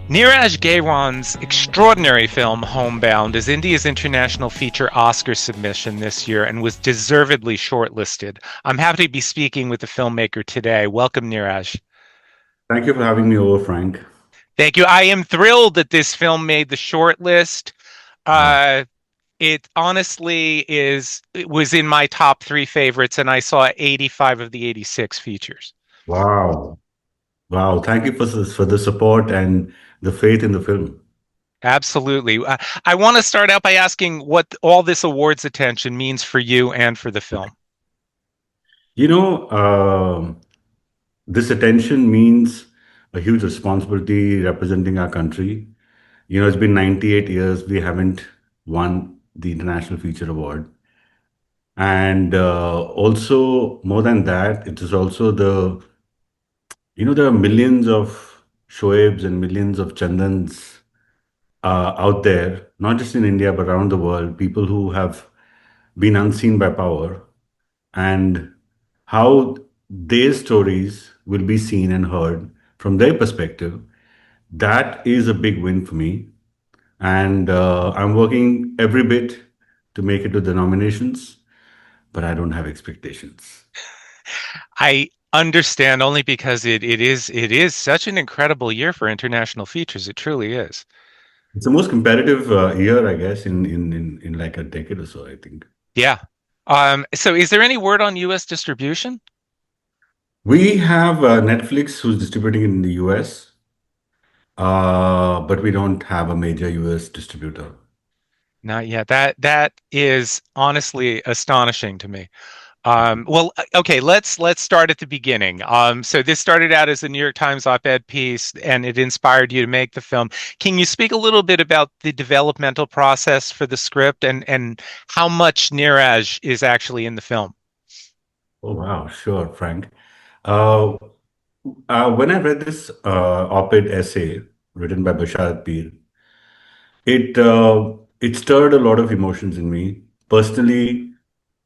Neeraj Ghaywan's extraordinary film Homebound is India's international feature Oscar submission this year and was deservedly shortlisted. I'm happy to be speaking with the filmmaker today. Welcome, Neeraj. Thank you for having me over, Frank. Thank you. I am thrilled that this film made the shortlist. Wow. Uh, it honestly it was in my top three favorites, and I saw 85 of the 86 features. Wow. Wow. Thank you for the support and the faith in the film. Absolutely. I want to start out by asking what all this awards attention means for you and for the film. You know, this attention means a huge responsibility representing our country. It's been 98 years we haven't won the International Feature Award. And also, more than that, it is also there are millions of Shoaibs and millions of Chandans out there, not just in India, but around the world, people who have been unseen by power, and how their stories will be seen and heard from their perspective. That is a big win for me. And I'm working every bit to make it to the nominations, but I don't have expectations. I understand only because it is such an incredible year for international features. It truly is. It's the most competitive year, I guess, in like a decade or so, I think. Yeah. So is there any word on US distribution? We have Netflix who's distributing it in the US, but we don't have a major US distributor. Not yet. That is honestly astonishing to me. Well, okay, let's start at the beginning. So this started out as a New York Times op-ed piece, and it inspired you to make the film. Can you speak a little bit about the developmental process for the script and how much Neeraj is actually in the film? Oh, wow. Sure, Frank. Uh, when I read this op-ed essay written by Bashar Peer, it stirred a lot of emotions in me. Personally,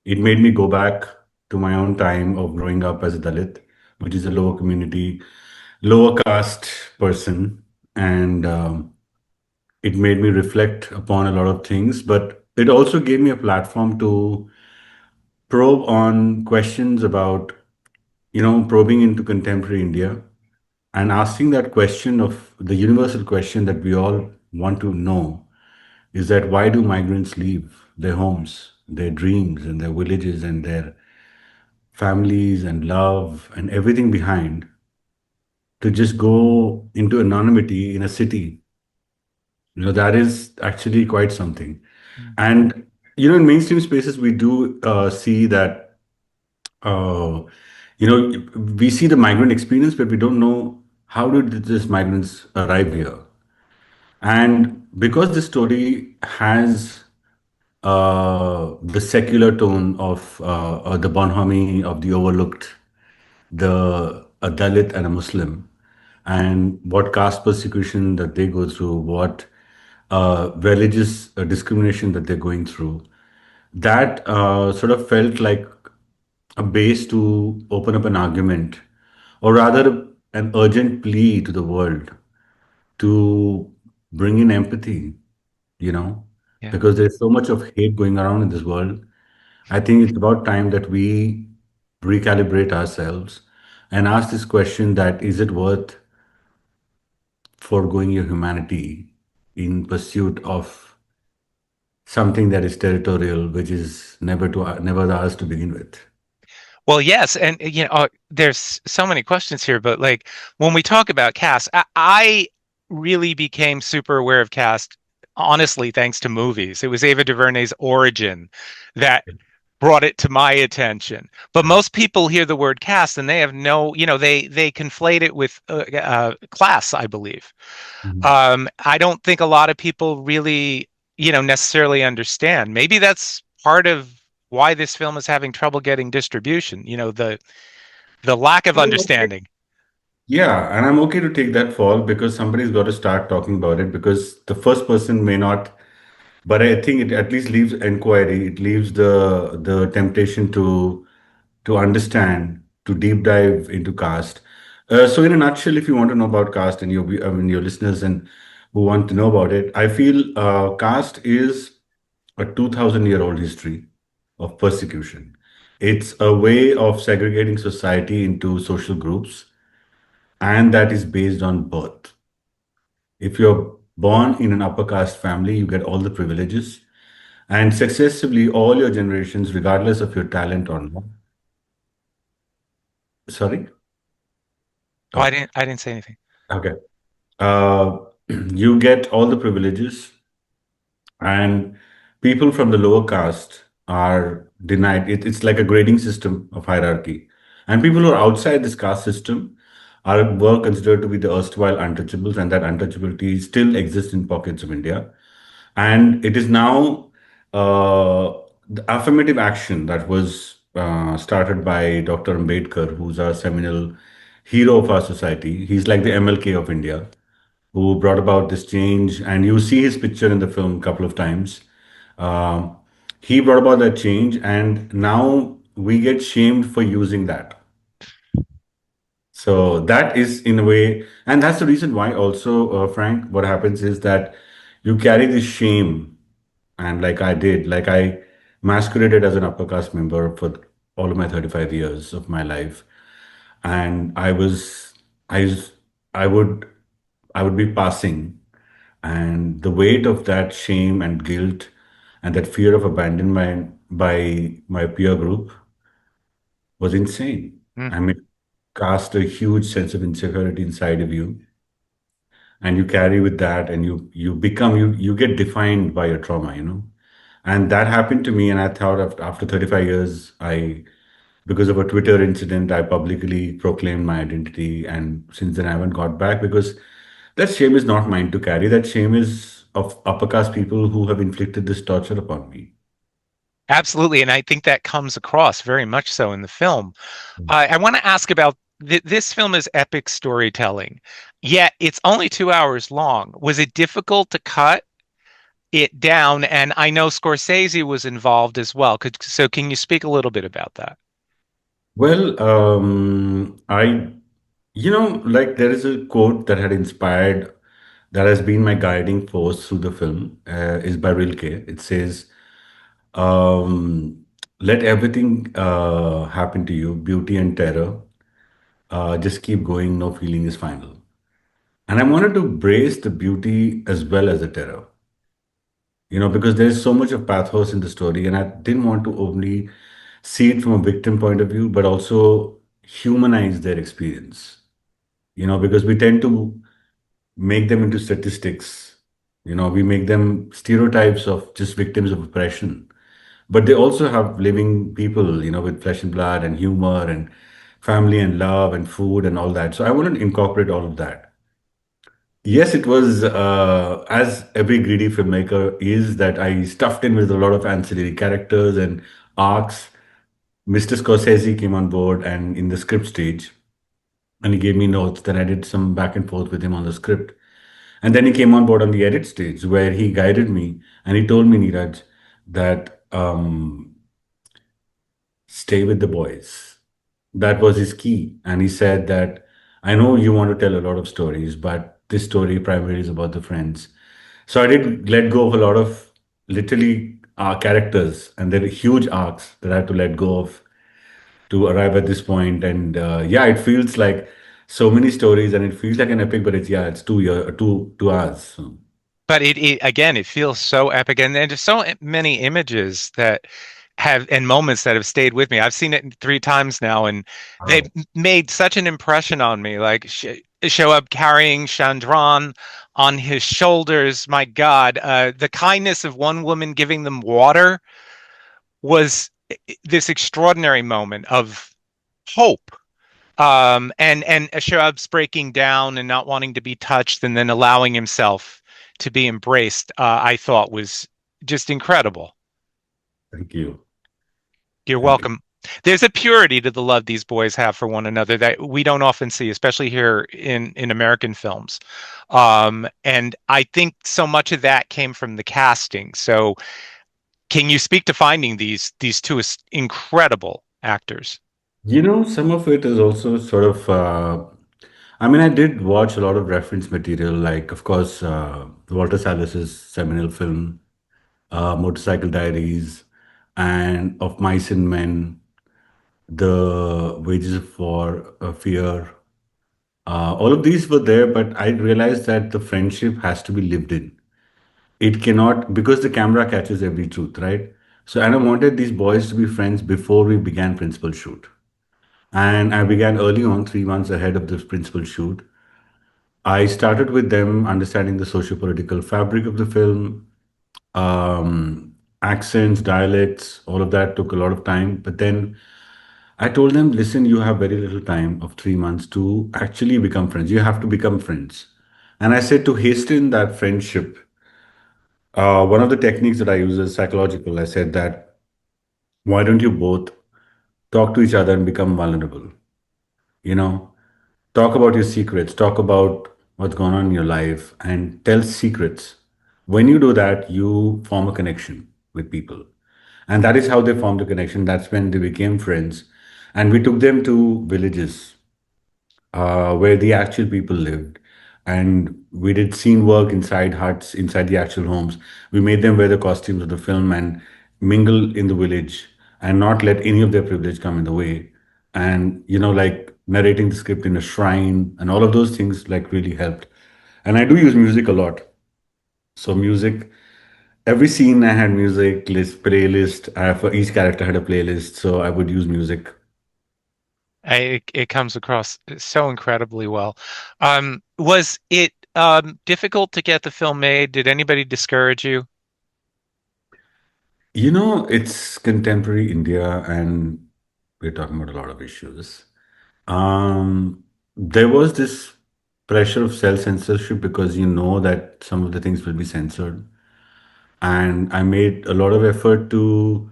it made me go back to my own time of growing up as a Dalit, which is a lower community, lower caste person, and it made me reflect upon a lot of things. But it also gave me a platform to probe on questions about, probing into contemporary India and asking that question of the universal question that we all want to know is that why do migrants leave their homes, their dreams, and their villages, and their families, and love, and everything behind to just go into anonymity in a city? That is actually quite something. Mm. And, in mainstream spaces, we do see that, uh, we see the migrant experience, but we don't know how did these migrants arrive here. And because this story has the secular tone of the bonhomie of the overlooked, a Dalit and a Muslim, and what caste persecution that they go through, what religious discrimination that they're going through, that sort of felt like a base to open up an argument, or rather, an urgent plea to the world to bring in empathy, you know, Yeah. because there's so much of hate going around in this world. I think it's about time that we recalibrate ourselves and ask this question that is it worth foregoing your humanity in pursuit of something that is territorial, which is never ours to begin with. Well, yes, and there's so many questions here, but like when we talk about cast, I really became super aware of cast, honestly, thanks to movies. It was Ava DuVernay's Origin that brought it to my attention. But most people hear the word cast and they have no, they conflate it with class, I believe. Mhm. I don't think a lot of people really, necessarily understand. Maybe that's part of why this film is having trouble getting distribution. The lack of understanding. Yeah, and I'm okay to take that fall because somebody's got to start talking about it because the first person may not, but I think it at least leaves inquiry. It leaves the temptation to understand, to deep dive into caste. So in a nutshell, if you want to know about caste and I mean, your listeners and who want to know about it, I feel caste is a 2000-year-old history of persecution. It's a way of segregating society into social groups, and that is based on birth. If you're born in an upper caste family, you get all the privileges, and successively all your generations, regardless of your talent or not. Sorry? Oh, Oh, I didn't say anything. okay. Uh, you get all the privileges, and people from the lower caste are denied. It's like a grading system of hierarchy. And people who are outside this caste system were considered to be the erstwhile untouchables, and that untouchability still exists in pockets of India. And it is now the affirmative action that was started by Dr. Ambedkar, who's our seminal hero of our society. He's like the MLK of India, who brought about this change. And you see his picture in the film a couple of times. Um, he brought about that change, and now we get shamed for using that. So that is in a way, and that's the reason why also, Frank, what happens is that you carry this shame, and like I did, like I masqueraded as an upper caste member for all of my 35 years of my life, and I was, I would, I would be passing, and the weight of that shame and guilt, and that fear of abandonment by my peer group was insane. I Hmm. mean, cast a huge sense of insecurity inside of you, and you carry with that, and you become you get defined by your trauma, and that happened to me. And I thought after 35 years, I because of a Twitter incident, I publicly proclaimed my identity, and since then I haven't got back, because that shame is not mine to carry. That shame is of upper caste people who have inflicted this torture upon me. Absolutely, and I think that comes across very much so in the film. I want to ask about this film is epic storytelling, yet it's only 2 hours long. Was it difficult to cut it down? And I know Scorsese was involved as well. So can you speak a little bit about that? Well, like there is a quote that had inspired, that has been my guiding force through the film, is by Rilke. It says, let everything happen to you, beauty and terror. Just keep going, no feeling is final. And I wanted to brace the beauty as well as the terror, because there's so much of pathos in the story, and I didn't want to only see it from a victim point of view, but also humanize their experience, because we tend to make them into statistics. We make them stereotypes of just victims of oppression, but they also have living people, with flesh and blood and humor and family and love and food and all that. So I want to incorporate all of that. Yes, it was, as every greedy filmmaker is, that I stuffed in with a lot of ancillary characters and arcs. Mr. Scorsese came on board and in the script stage, and he gave me notes. Then I did some back and forth with him on the script. And then he came on board on the edit stage where he guided me, and he told me, Neeraj, that stay with the boys. That was his key. And he said that I know you want to tell a lot of stories, but this story primarily is about the friends. So I did let go of a lot of literally characters, and there are huge arcs that I had to let go of to arrive at this point. And yeah, it feels like so many stories, and it feels like an epic, but it's 2 hours. So, But it again, it feels so epic, and there's so many images that have and moments that have stayed with me. I've seen it 3 times now, and they've wow. made such an impression on me. Like show up carrying Chandran on his shoulders. My God, the kindness of one woman giving them water was this extraordinary moment of hope. And Ashrab's breaking down and not wanting to be touched, and then allowing himself to be embraced, I thought was just incredible. Thank you. You're Thank you. welcome. There's a purity to the love these boys have for one another that we don't often see, especially here in American films. And I think so much of that came from the casting. So, can you speak to finding these two incredible actors? Some of it is also sort of. I mean, I did watch a lot of reference material, like, of course, Walter Salas's seminal film, Motorcycle Diaries, and Of Mice and Men, The Wages of War, Fear. All of these were there, but I realized that the friendship has to be lived in. It cannot, because the camera catches every truth, right? So, and I wanted these boys to be friends before we began principal shoot. And I began early on, 3 months ahead of the principal shoot. I started with them understanding the socio-political fabric of the film, accents, dialects, all of that took a lot of time. But then I told them, listen, you have very little time of 3 months to actually become friends. You have to become friends. And I said to hasten that friendship, one of the techniques that I use is psychological. I said that, why don't you both talk to each other and become vulnerable? You know, talk about your secrets, talk about what's going on in your life, and tell secrets. When you do that, you form a connection with people. And that is how they formed a connection. That's when they became friends. And we took them to villages where the actual people lived. And we did scene work inside huts, inside the actual homes. We made them wear the costumes of the film and mingle in the village and not let any of their privilege come in the way. And, like narrating the script in a shrine and all of those things like really helped. And I do use music a lot. So music, every scene I had music list, playlist. For each character I had a playlist. So I would use music. It comes across so incredibly well. Was it difficult to get the film made? Did anybody discourage you? It's contemporary India, and we're talking about a lot of issues. There was this pressure of self-censorship because you know that some of the things will be censored. And I made a lot of effort to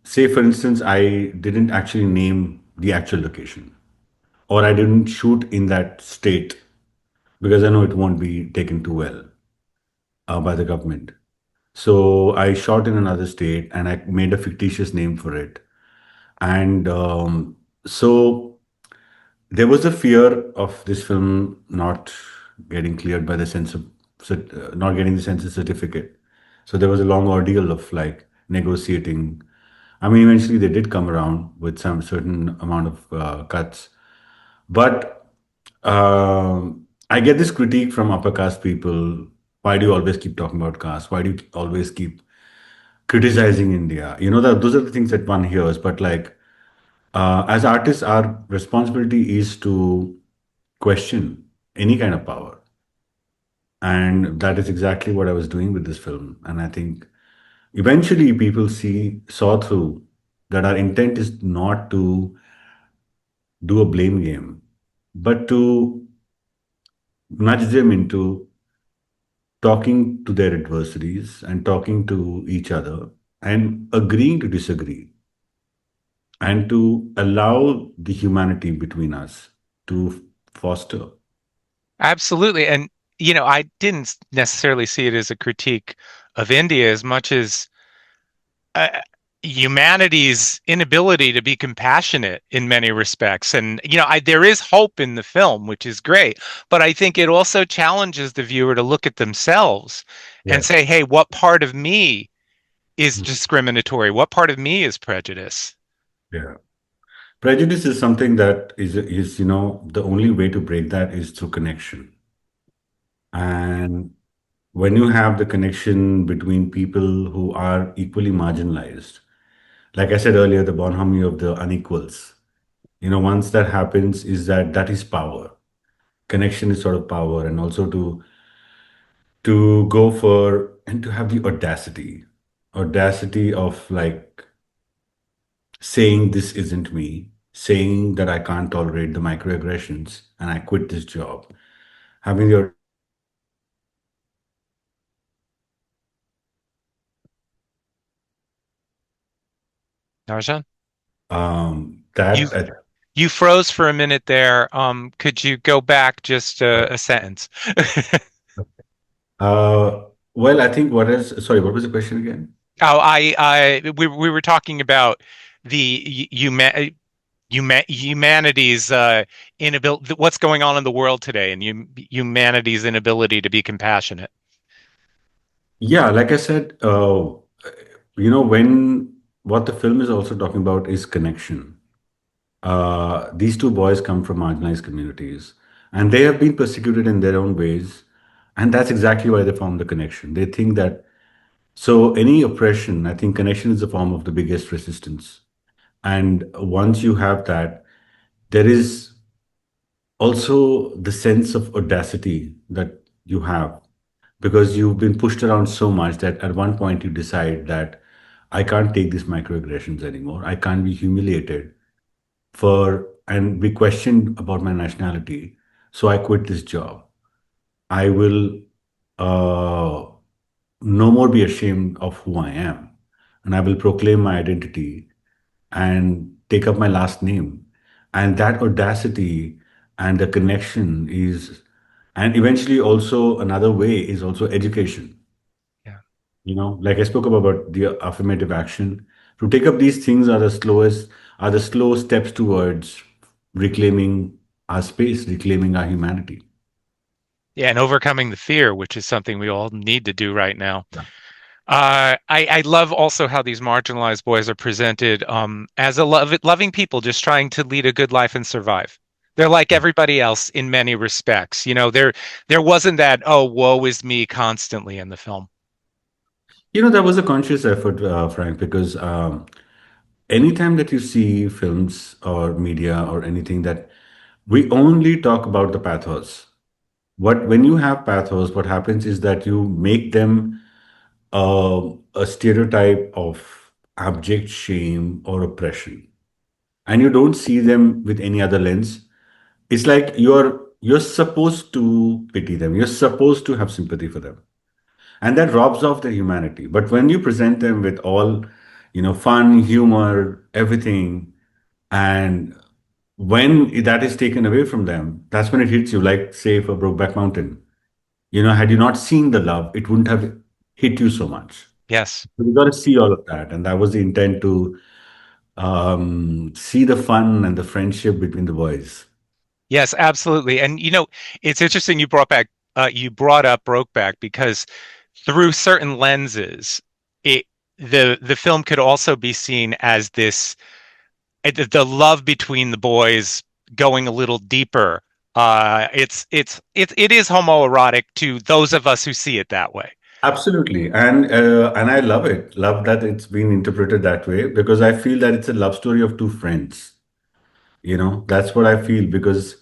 say, for instance, I didn't actually name the actual location, or I didn't shoot in that state because I know it won't be taken too well by the government. So I shot in another state and I made a fictitious name for it. And so there was a fear of this film not getting cleared by the not getting the censor certificate. So there was a long ordeal of like negotiating. I mean, eventually they did come around with some certain amount of cuts, but I get this critique from upper caste people. Why do you always keep talking about caste? Why do you always keep criticizing India? That those are the things that one hears. But like as artists, our responsibility is to question any kind of power. And that is exactly what I was doing with this film. And I think eventually people saw through that our intent is not to do a blame game, but to nudge them into talking to their adversaries and talking to each other and agreeing to disagree and to allow the humanity between us to foster. Absolutely. And, I didn't necessarily see it as a critique of India as much as uh, humanity's inability to be compassionate in many respects. And, there is hope in the film, which is great. But I think it also challenges the viewer to look at themselves and Yes. say, hey, what part of me is discriminatory? What part of me is prejudice? Yeah. Prejudice is something that is the only way to break that is through connection. And when you have the connection between people who are equally marginalized, like I said earlier, the bonhomie of the unequals, once that happens, is that is power. Connection is sort of power, and also to go for and to have the audacity of like saying this isn't me, saying that I can't tolerate the microaggressions and I quit this job, having the Narjan? that You you froze for a minute there. Could you go back just a sentence? well, I think what was the question again? Oh, we were talking about the humanity's inability, what's going on in the world today, and humanity's inability to be compassionate. Yeah, like I said, when what the film is also talking about is connection. These two boys come from marginalized communities and they have been persecuted in their own ways. And that's exactly why they form the connection. They think that, so any oppression, I think connection is the form of the biggest resistance. And once you have that, there is also the sense of audacity that you have because you've been pushed around so much that at one point you decide that I can't take these microaggressions anymore. I can't be humiliated for and be questioned about my nationality. So I quit this job. I will uh, no more be ashamed of who I am. And I will proclaim my identity and take up my last name. And that audacity and the connection is, and eventually also another way is also education. Yeah. Like I spoke about the affirmative action. To take up these things are the slow steps towards reclaiming our space, reclaiming our humanity. Yeah, and overcoming the fear, which is something we all need to do right now. Yeah. I love also how these marginalized boys are presented as loving people just trying to lead a good life and survive. They're like everybody else in many respects. There wasn't that, oh, woe is me constantly in the film. That was a conscious effort, Frank, because anytime that you see films or media or anything that we only talk about the pathos. When you have pathos, what happens is that you make them a stereotype of abject shame or oppression, and you don't see them with any other lens. It's like you're supposed to pity them. You're supposed to have sympathy for them, and that robs off their humanity. But when you present them with all, fun, humor, everything, and when that is taken away from them, that's when it hits you. Like, say, for Brokeback Mountain, had you not seen the love, it wouldn't have hit you so much. Yes. So you got to see all of that, and that was the intent to see the fun and the friendship between the boys. Yes, absolutely. And it's interesting you brought up Brokeback because through certain lenses, it the film could also be seen as this the love between the boys going a little deeper. It is homoerotic to those of us who see it that way. Absolutely, and I love it. Love that it's been interpreted that way because I feel that it's a love story of two friends. That's what I feel because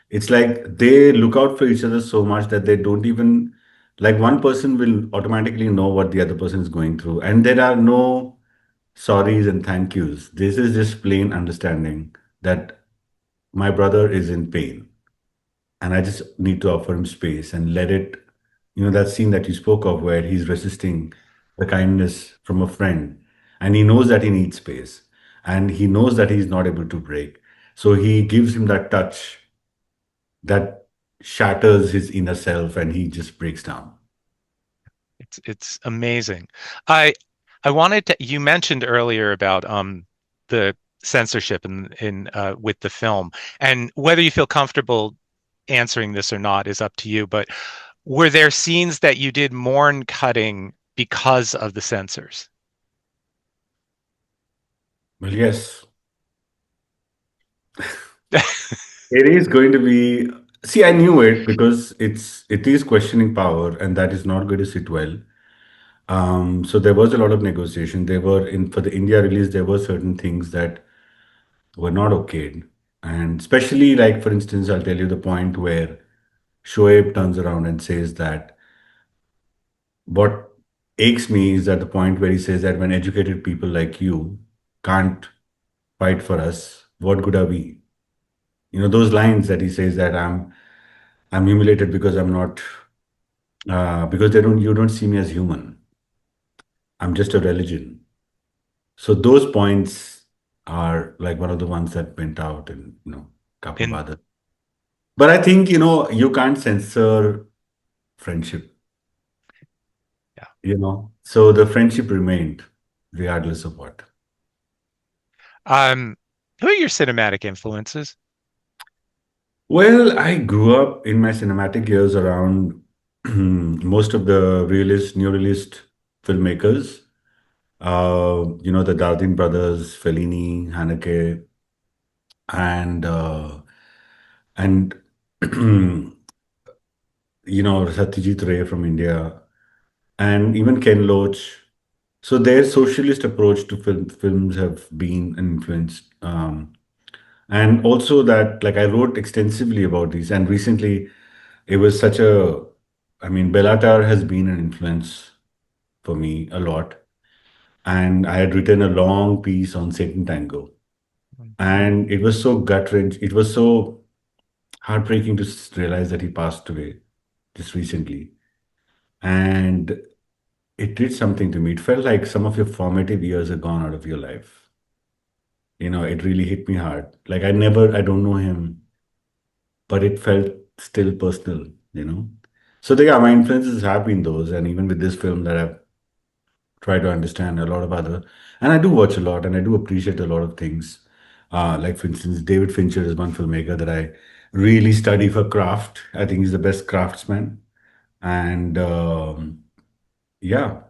it's like they look out for each other so much that they don't even like one person will automatically know what the other person is going through, and there are no sorries and thank yous. This is just plain understanding that my brother is in pain and I just need to offer him space and let it, that scene that you spoke of where he's resisting the kindness from a friend and he knows that he needs space and he knows that he's not able to break. So he gives him that touch that shatters his inner self and he just breaks down. It's amazing. I I wanted to you mentioned earlier about the censorship in with the film, and whether you feel comfortable answering this or not is up to you, but were there scenes that you did mourn cutting because of the censors? Well, yes, it is going to be. See, I knew it because it is questioning power, and that is not going to sit well. So there was a lot of negotiation. There were in for the India release, there were certain things that were not okayed, and especially like for instance, I'll tell you the point where Shoaib turns around and says that what aches me is at the point where he says that when educated people like you can't fight for us, what good are we? Those lines that he says that I'm humiliated because I'm not because they don't you don't see me as human. I'm just a religion. So those points are like one of the ones that went out and couple of In other. But I think you can't censor friendship. Yeah. So the friendship remained regardless of what. Who are your cinematic influences? Well, I grew up in my cinematic years around most of the realist, neorealist filmmakers. The Dardin brothers, Fellini, Haneke, and and Satyajit Ray from India, and even Ken Loach. So their socialist approach to films have been an influence. And also that, like, I wrote extensively about these, and recently it was such a, I mean, Bellatar has been an influence for me a lot. And I had written a long piece on Satan Tango, and it was so gut wrench. It was so heartbreaking to realize that he passed away just recently, and it did something to me. It felt like some of your formative years are gone out of your life. It really hit me hard. Like I don't know him, but it felt still personal. So yeah, my influences have been those, and even with this film that I've tried to understand a lot of other, and I do watch a lot, and I do appreciate a lot of things. Like for instance, David Fincher is one filmmaker that I really study for craft. I think he's the best craftsman, and yeah.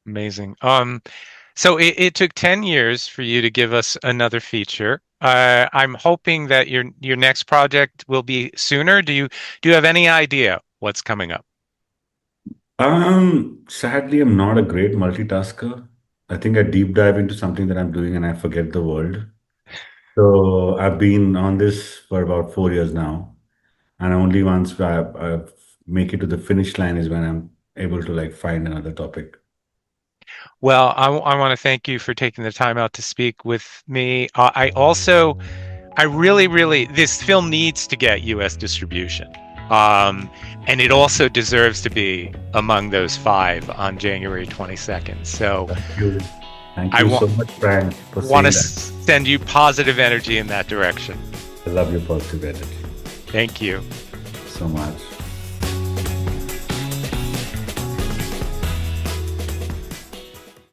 Amazing. So it took 10 years for you to give us another feature. I'm hoping that your next project will be sooner. Do you have any idea what's coming up? Sadly, I'm not a great multitasker. I think I deep dive into something that I'm doing and I forget the world. So I've been on this for about 4 years now, and only once I make it to the finish line is when I'm able to like find another topic. Well, I want to thank you for taking the time out to speak with me. I really, really, this film needs to get U.S. distribution. Um, and it also deserves to be among those five on January 22nd. So Thank you. Thank I you want so much, Frank, for want to saying that. send you positive energy in that direction. I love your positive energy Thank you. so much.